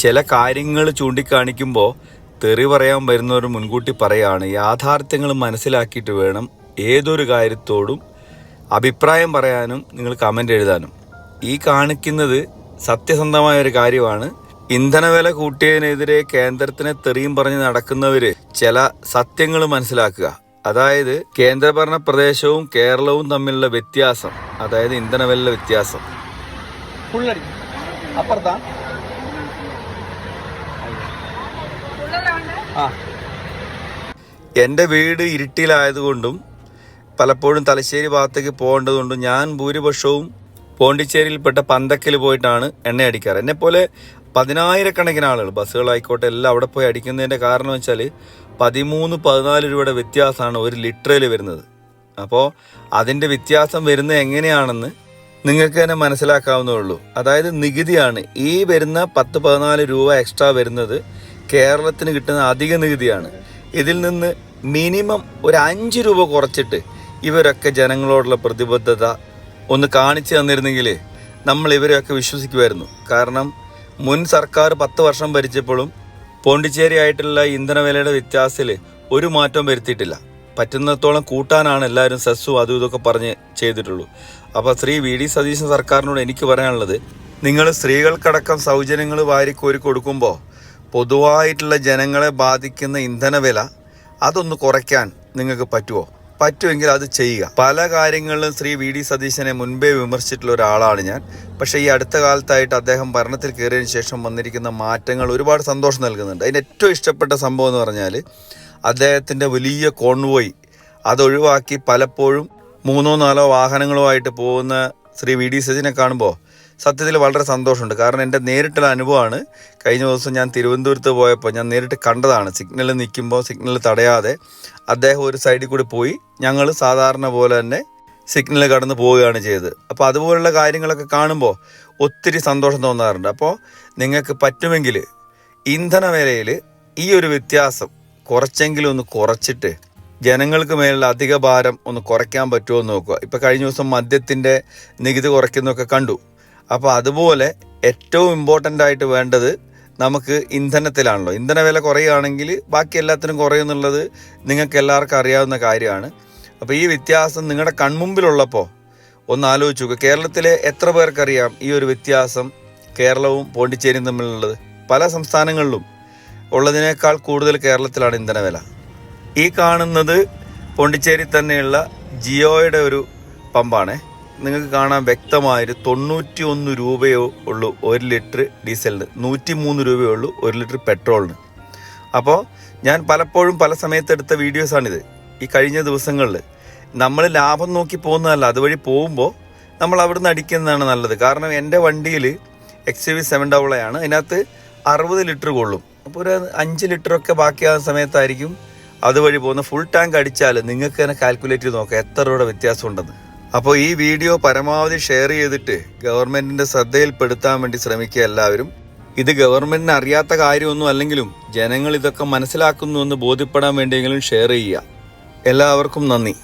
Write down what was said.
ചില കാര്യങ്ങൾ ചൂണ്ടിക്കാണിക്കുമ്പോൾ തെറി പറയാൻ വരുന്നവർ മുൻകൂട്ടി പറയുകയാണ്. യാഥാർത്ഥ്യങ്ങൾ മനസ്സിലാക്കിയിട്ട് വേണം ഏതൊരു കാര്യത്തോടും അഭിപ്രായം പറയാനും നിങ്ങൾ കമൻ്റ് എഴുതാനും. ഈ കാണിക്കുന്നത് സത്യസന്ധമായ ഒരു കാര്യമാണ്. ഇന്ധനവില കൂട്ടിയതിനെതിരെ കേന്ദ്രത്തിനെ തെറിയും പറഞ്ഞ് നടക്കുന്നവർ ചില സത്യങ്ങൾ മനസ്സിലാക്കുക. അതായത് കേന്ദ്രഭരണ പ്രദേശവും കേരളവും തമ്മിലുള്ള വ്യത്യാസം, അതായത് ഇന്ധനവില വ്യത്യാസം. എൻ്റെ വീട് ഇരുട്ടിലായതുകൊണ്ടും പലപ്പോഴും തലശ്ശേരി ഭാഗത്തേക്ക് പോകേണ്ടതുകൊണ്ടും ഞാൻ ഭൂരിപക്ഷവും പോണ്ടിച്ചേരിയിൽപ്പെട്ട പന്തക്കൽ പോയിട്ടാണ് എണ്ണ അടിക്കാറ്. എന്നെപ്പോലെ 10,000-കണക്കിന് ആളുകൾ, ബസ്സുകളായിക്കോട്ടെ, എല്ലാം അവിടെ പോയി അടിക്കുന്നതിൻ്റെ കാരണം വെച്ചാൽ 13-14 രൂപയുടെ വ്യത്യാസമാണ് ഒരു ലിറ്ററിൽ വരുന്നത്. അപ്പോൾ അതിൻ്റെ വ്യത്യാസം വരുന്നത് എങ്ങനെയാണെന്ന് നിങ്ങൾക്ക് തന്നെ മനസ്സിലാക്കാവുന്നേ ഉള്ളൂ. അതായത് നികുതിയാണ്. ഈ വരുന്ന 10-14 രൂപ എക്സ്ട്രാ വരുന്നത് കേരളത്തിന് കിട്ടുന്ന അധിക നികുതിയാണ്. ഇതിൽ നിന്ന് മിനിമം ഒരു 5 രൂപ കുറച്ചിട്ട് ഇവരൊക്കെ ജനങ്ങളോടുള്ള പ്രതിബദ്ധത ഒന്ന് കാണിച്ചു തന്നിരുന്നെങ്കിൽ നമ്മൾ ഇവരെയൊക്കെ വിശ്വസിക്കുമായിരുന്നു. കാരണം മുൻ സർക്കാർ 10 വർഷം ഭരിച്ചപ്പോഴും പോണ്ടിച്ചേരി ആയിട്ടുള്ള ഇന്ധനവിലയുടെ വ്യത്യാസത്തിൽ ഒരു മാറ്റവും വരുത്തിയിട്ടില്ല. പറ്റുന്നിടത്തോളം കൂട്ടാനാണ് എല്ലാവരും സെസ്സും അതും ഇതൊക്കെ പറഞ്ഞ് ചെയ്തിട്ടുള്ളൂ. അപ്പോൾ ശ്രീ വി.ഡി. സതീശൻ സർക്കാരിനോട് എനിക്ക് പറയാനുള്ളത്, നിങ്ങൾ സ്ത്രീകൾക്കടക്കം സൗജന്യങ്ങൾ വാരിക്കോരി കൊടുക്കുമ്പോൾ പൊതുവായിട്ടുള്ള ജനങ്ങളെ ബാധിക്കുന്ന ഇന്ധനവില അതൊന്ന് കുറയ്ക്കാൻ നിങ്ങൾക്ക് പറ്റുമെങ്കിൽ അത് ചെയ്യുക. പല കാര്യങ്ങളിലും ശ്രീ വി.ഡി. സതീശനെ മുൻപേ വിമർശിച്ചിട്ടുള്ള ഒരാളാണ് ഞാൻ. പക്ഷേ ഈ അടുത്ത കാലത്തായിട്ട് അദ്ദേഹം ഭരണത്തിൽ കയറിയതിന് ശേഷം വന്നിരിക്കുന്ന മാറ്റങ്ങൾ ഒരുപാട് സന്തോഷം നൽകുന്നുണ്ട്. അതിന് ഏറ്റവും ഇഷ്ടപ്പെട്ട സംഭവം എന്ന് പറഞ്ഞാൽ അദ്ദേഹത്തിൻ്റെ വലിയ കോൺവോയ് അതൊഴിവാക്കി പലപ്പോഴും 3-4 വാഹനങ്ങളുമായിട്ട് പോകുന്ന ശ്രീ വി.ഡി. സതീശനെ കാണുമ്പോൾ സത്യത്തിൽ വളരെ സന്തോഷമുണ്ട്. കാരണം എൻ്റെ നേരിട്ടുള്ള അനുഭവമാണ്. കഴിഞ്ഞ ദിവസം ഞാൻ തിരുവനന്തപുരത്ത് പോയപ്പോൾ ഞാൻ നേരിട്ട് കണ്ടതാണ്. സിഗ്നലിൽ നിൽക്കുമ്പോൾ സിഗ്നൽ തടയാതെ അദ്ദേഹം ഒരു സൈഡിൽ കൂടി പോയി, ഞങ്ങൾ സാധാരണ പോലെ തന്നെ സിഗ്നൽ കടന്ന് പോവുകയാണ് ചെയ്തത്. അപ്പോൾ അതുപോലുള്ള കാര്യങ്ങളൊക്കെ കാണുമ്പോൾ ഒത്തിരി സന്തോഷം തോന്നാറുണ്ട്. അപ്പോൾ നിങ്ങൾക്ക് പറ്റുമെങ്കിൽ ഇന്ധനവിലയിൽ ഈ ഒരു വ്യത്യാസം കുറച്ചെങ്കിലും ഒന്ന് കുറച്ചിട്ട് ജനങ്ങൾക്ക് മേലുള്ള അധിക ഭാരം ഒന്ന് കുറയ്ക്കാൻ പറ്റുമോ എന്ന് നോക്കുക. ഇപ്പോൾ കഴിഞ്ഞ ദിവസം മദ്യത്തിൻ്റെ നികുതി കുറയ്ക്കുന്നതൊക്കെ കണ്ടു. അപ്പോൾ അതുപോലെ ഏറ്റവും ഇമ്പോർട്ടൻ്റ് ആയിട്ട് വേണ്ടത് നമുക്ക് ഇന്ധനത്തിലാണല്ലോ. ഇന്ധനവില കുറയുകയാണെങ്കിൽ ബാക്കി എല്ലാത്തിനും കുറയുമെന്നുള്ളത് നിങ്ങൾക്ക് എല്ലാവർക്കും അറിയാവുന്ന കാര്യമാണ്. അപ്പോൾ ഈ വ്യത്യാസം നിങ്ങളുടെ കൺമുമ്പിലുള്ളപ്പോൾ ഒന്ന് ആലോചിച്ച് നോക്കുക. കേരളത്തിലെ എത്ര പേർക്കറിയാം ഈ ഒരു വ്യത്യാസം കേരളവും പോണ്ടിച്ചേരിയും തമ്മിലുള്ളത്? പല സംസ്ഥാനങ്ങളിലും ഉള്ളതിനേക്കാൾ കൂടുതൽ കേരളത്തിലാണ് ഇന്ധനവില. ഈ കാണുന്നത് പോണ്ടിച്ചേരി തന്നെയുള്ള ജിയോയുടെ ഒരു പമ്പാണ്. നിങ്ങൾക്ക് കാണാൻ വ്യക്തമായൊരു 91 രൂപയോ ഉള്ളൂ 1 ലിറ്റർ ഡീസലിന്, 103 രൂപയേ ഉള്ളൂ 1 ലിറ്റർ പെട്രോളിന്. അപ്പോൾ ഞാൻ പലപ്പോഴും പല സമയത്തെടുത്ത വീഡിയോസാണിത്. ഈ കഴിഞ്ഞ ദിവസങ്ങളിൽ നമ്മൾ ലാഭം നോക്കി പോകുന്നതല്ല, അതുവഴി പോകുമ്പോൾ നമ്മൾ അവിടുന്ന് അടിക്കുന്നതാണ് നല്ലത്. കാരണം എൻ്റെ വണ്ടിയിൽ XUV 700 ആണ്, അതിനകത്ത് 60 ലിറ്റർ കൊള്ളും. അപ്പോൾ ഒരു 5 ലിറ്ററൊക്കെ ബാക്കിയാകുന്ന സമയത്തായിരിക്കും അതുവഴി പോകുന്ന. ഫുൾ ടാങ്ക് അടിച്ചാൽ നിങ്ങൾക്ക് തന്നെ കാൽക്കുലേറ്റ് ചെയ്ത് നോക്കാം എത്ര രൂപയുടെ വ്യത്യാസം ഉണ്ടെന്ന്. അപ്പോൾ ഈ വീഡിയോ പരമാവധി ഷെയർ ചെയ്തിട്ട് ഗവൺമെൻറ്റിൻ്റെ ശ്രദ്ധയിൽപ്പെടുത്താൻ വേണ്ടി ശ്രമിക്കുക എല്ലാവരും. ഇത് ഗവൺമെൻറ്റിന് അറിയാത്ത കാര്യമൊന്നും അല്ലെങ്കിലും ജനങ്ങൾ ഇതൊക്കെ മനസ്സിലാക്കുന്നു എന്ന് ബോധ്യപ്പെടാൻ വേണ്ടിയെങ്കിലും ഷെയർ ചെയ്യുക. എല്ലാവർക്കും നന്ദി.